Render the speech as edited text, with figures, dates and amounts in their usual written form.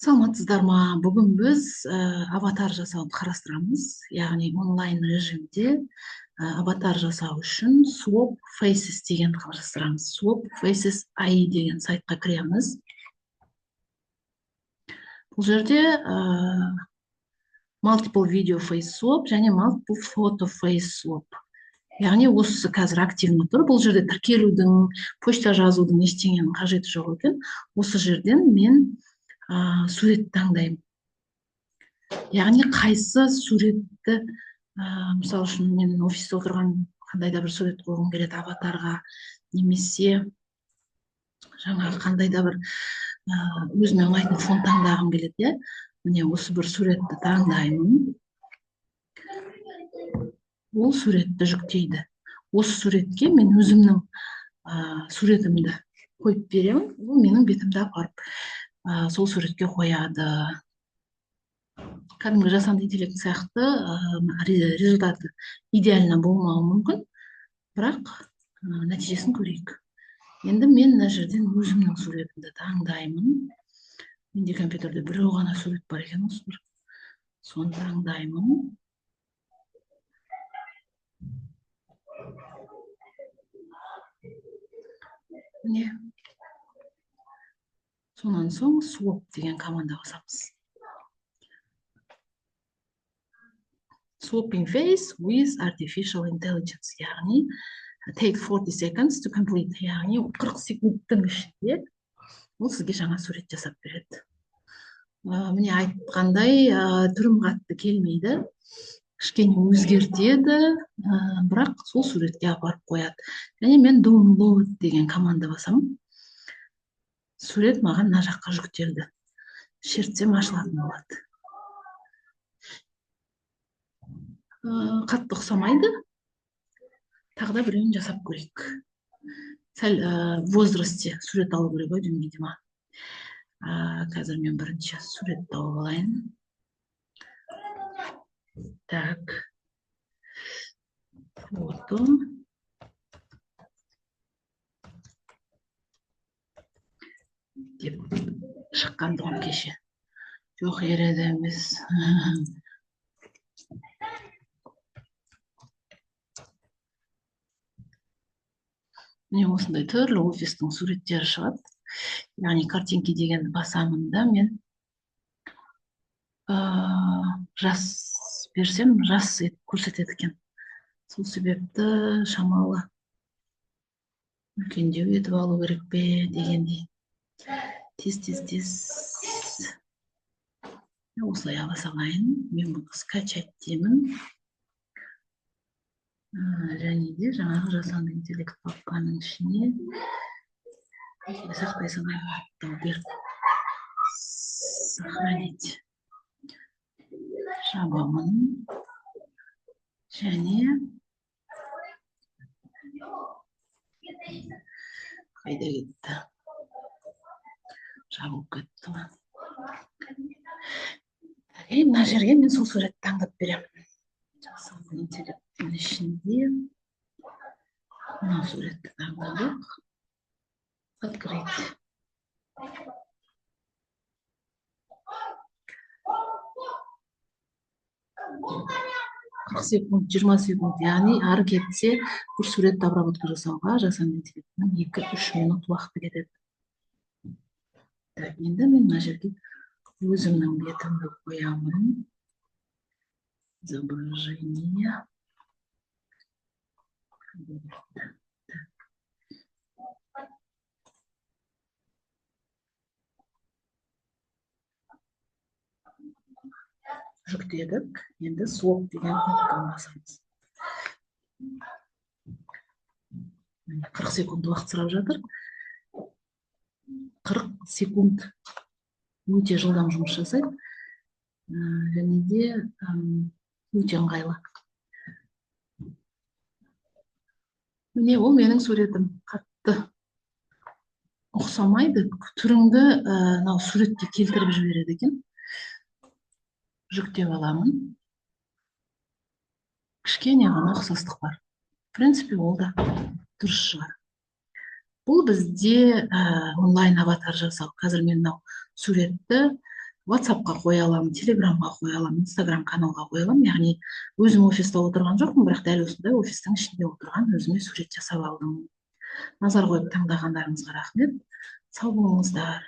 Саламатсыздар ма? Бүгін біз аватар жасауды қарастырамыз. Яғни онлайн режимде аватар жасау үшін Swap Faces деген қарастырамыз. Swap Faces AI деген сайтқа кіреміз. Бұл жерде Multiple Video Face Swap және Multiple Photo Face Swap. Яғни осы қазір активно тұр. Бұл жерде тіркелудің, почта жазудың ештеңенің қажеті жоқ екен. Осы жерден мен сурет таңдаймын. Яғни қайсы суретті, мысалы үшін мен офисте отырған қандай да бір сурет қойғым келеді аватарға, немесе жаңағы қандай да бір өзіме ұнайтын фон таңдағым келеді. Міне осы бір суретті таңдаймын. Ол суретті жүктейді. Осы суретке мен өзімнің суретімді қойып беремін. Ол менің бетімді апарып сол суретке қояды. Кәдімгі жасанды интеллект сияқты результаты идеально болмауы мүмкін, бірақ нәтижесін көрейік. Енді мен мына жерден өзімнің суретімді таңдаймын. Менде компьютерде біреу ғана сурет бар екен, осы бір. Соны таңдаймын. Міне. Сонан соң swap деген команда басамыз. Swapping face with artificial intelligence. Яғни take 40 seconds to complete. Яғни 40 секундтың ішінде ол сізге жаңа сурет жасап береді. Міне айтқандай, түрім қатты келмейді. Кішкене өзгертеді, бірақ сол суретке апарып қояды. Және мен download деген команда басамын. Сурет маған мына жаққа жүктелді. Шертсем ашылатын болады. Қатты ұқсамайды. Тағы да біреуін жасап көрейік. Сәл возрасте сурет алу керек ой, деймін, видимо. Қазір мен бірінші сурет тауып алайын. Так. Фото. Деп шыққандығым кеше. Жоқ, ереді емес. Міне осындай түрлі офистің суреттері шығады. Яғни картинки дегенді басамын да мен жас берсем, жас көрсетеді екен. Сол себепті шамалы үлкендеу етіп алу керек пе дегендей. Тез. Осылай ала салайын. Мен бұны скачать деймін. Және де жаңағы жасанды интеллект папканың ішіне сақтай салайын. Сохранить. Жабамын. Және қайда кетті? Жабылып кетті ма? Мына жерге мен сол суретті таңдап беремін. Жасанды интеллекттің ішінде мына суретті таңдадық. Открыть. Секунд, 20 секунд, яғни ары кетсе бір суретті обработка жасауға жасанды интеллекттің 2-3 минут уақыты кетеді. Енді мен мына жерге өзімнің бетімді қоямын. Изображение. Жүктедік. Енді swap деген кнопканы басамыз. 40 секунд уақыт сұрап жатыр. 40 секунд өте жылдам жұмыс жасайды. Және де өте ыңғайлы. Міне ол менің суретім. Қатты ұқсамайды. Түріңді суретке келтіріп жібереді екен. Жүктеп аламын. Кішкене ғана ұқсастық бар. В принципе, ол да дұрыс шығар. Бұл бізде онлайн аватар жасау. Қазір мен мынау суретті WhatsAppқа қоя аламын, Телеграмға қоя аламын, Инстаграм каналға қоя аламын. Яғни өзім офиста отырған жоқпын, бірақ дәл осындай офистің ішінде отырған өзіме сурет жасап алдым. Назар қойып тыңдағандарыңызға рахмет. Сау болыңыздар.